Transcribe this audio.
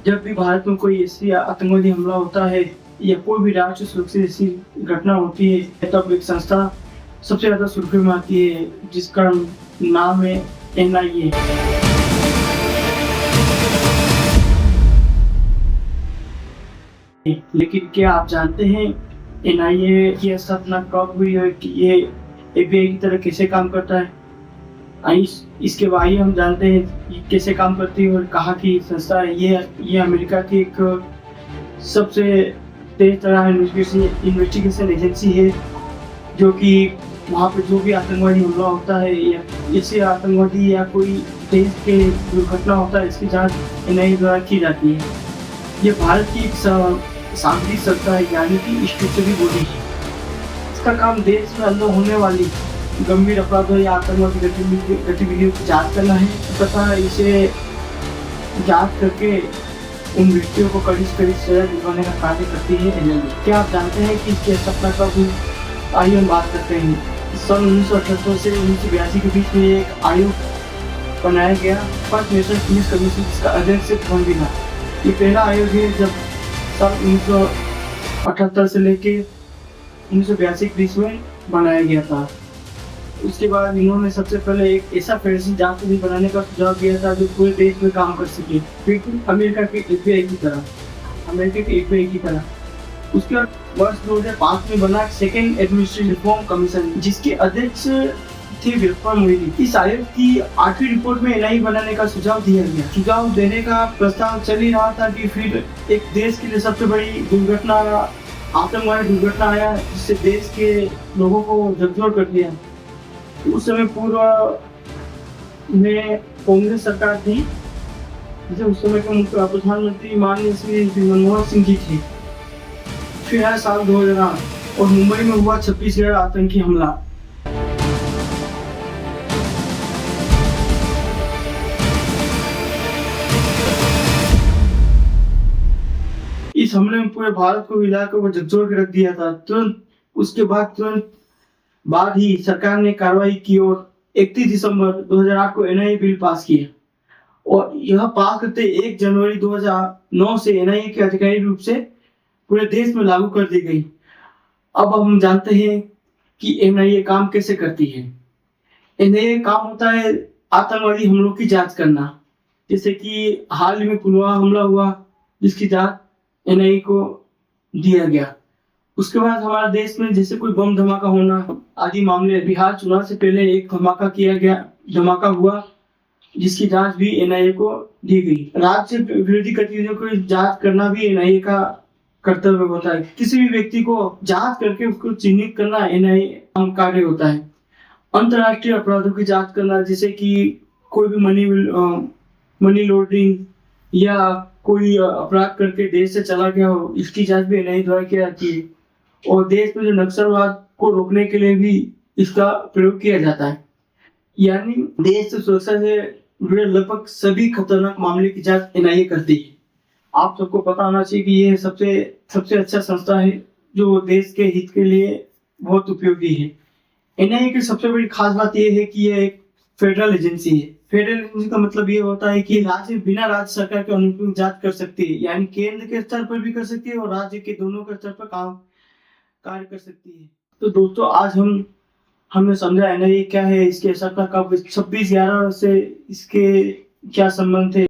जब भी भारत में कोई ऐसी आतंकवादी हमला होता है या कोई भी राष्ट्रीय सुरक्षा ऐसी घटना होती है, तब एक संस्था सबसे ज़्यादा सुर्खियों में आती है, जिसका नाम है एनआईए। लेकिन क्या आप जानते हैं एनआईए की स्थापना कब हुई है, कि ये एफबीआई की तरह कैसे काम करता है? इसके बारे में हम जानते हैं कि कैसे काम करती है और कहाँ की संस्था है। ये अमेरिका की एक सबसे तेज तरह इन्वेस्टिगेशन एजेंसी है, जो कि वहाँ पे जो भी आतंकवादी हमला होता है या इससे आतंकवादी या कोई देश के दुर्घटना होता है, इसकी जांच एनआईए द्वारा की जाती है। ये भारत की एक सांसदीय संस्था है, यानी कि स्टैट्यूटरी बॉडी। इसका काम देश में अंदर होने वाली गंभीर अपराधों या आतंकवादी गतिविधियों की जांच करना है तथा इसे जांच करके उन व्यक्तियों को कड़ी से कड़ी सजा दिलवाने का कार्य करती है एनआईए। क्या आप जानते हैं कि इसकी स्थापना कब हुई? आइए हम बात करते हैं। सन 1978 से 1982 के बीच में एक आयोग बनाया गया, फर्स्ट नेशनल पुलिस कमीशन, जिसका अध्यक्ष कौन भी था। ये पहला आयोग है जब सन 1978 से लेके 1982 के बीच में बनाया गया था। उसके बाद इन्होंने सबसे पहले एक ऐसा फेडरेशन जांच भी बनाने का सुझाव दिया था जो पूरे देश में काम कर सके, बिल्कुल अमेरिका के एफबीआई की तरह। उसके बाद वर्ष 2005 में बना सेकेंड एडमिनिस्ट्रेटिव रिफॉर्म कमीशन, जिसके अध्यक्ष थे वीरप्पन मोइली। इस आयोग की 8वीं रिपोर्ट में एनआईए बनाने का सुझाव दिया गया। सुझाव देने का प्रस्ताव चल ही रहा था कि फिर एक देश के लिए सबसे बड़ी दुर्घटना, आतंकवादी दुर्घटना आया, जिससे देश के लोगों को झकझोर कर दिया। उस समय पूर्व में कांग्रेस सरकार थी, जिसे उस समय के मुख्य प्रधानमंत्री माननीय श्री मनमोहन सिंह जी थे। फिर है साल 2008 और मुंबई में हुआ छत्तीसगढ़ आतंकी हमला। इस हमले में पूरे भारत को हिलाकर वो झकझोर के रख दिया था। तुरंत बाद ही सरकार ने कार्रवाई की और 31 दिसंबर 2008 को एनआईए बिल पास किया और यह पास करते 1 जनवरी 2009 से एनआईए के आधिकारिक रूप से पूरे देश में लागू कर दी गई। अब हम जानते हैं कि एनआईए काम कैसे करती है। एनआईए काम होता है आतंकवादी हमलों की जांच करना, जैसे कि हाल ही में पुलवामा हमला हुआ, जिसकी जांच एनआईए को दिया गया। उसके बाद हमारे देश में जैसे कोई बम धमाका होना आदि मामले, बिहार चुनाव से पहले एक धमाका हुआ, जिसकी जांच भी एनआईए को दी गई। राज्य विरोधी गतिविधियों की जांच करना भी एनआईए का कर्तव्य होता है। किसी भी व्यक्ति को जांच करके उसको चिन्हित करना एनआईए का कार्य होता है। अंतर्राष्ट्रीय अपराधों की जांच करना, जैसे कि कोई भी मनी लॉन्ड्रिंग या कोई अपराध करके देश से चला गया हो, इसकी जांच भी एनआईए द्वारा की जाती है। और देश में जो नक्सलवाद को रोकने के लिए भी इसका प्रयोग किया जाता है। यानी देश से सुरक्षा से जुड़े लगभग सभी खतरनाक मामले की जांच एनआईए करती है। आप सबको पता होना चाहिए कि ये सबसे अच्छा संस्था है जो देश के हित के लिए बहुत उपयोगी है। एनआईए की सबसे बड़ी खास बात यह है कि यह एक फेडरल एजेंसी है। फेडरल एजेंसी का मतलब ये होता है कि राज्य बिना राज्य सरकार के अनुमति जांच कर सकती है, यानी केंद्र के स्तर पर भी कर सकती है और राज्य के दोनों के स्तर पर कार्य कर सकती है। तो दोस्तों, आज हमने समझा एनआईए क्या है, इसके स्थापना कब, 26/11 से इसके क्या संबंध थे।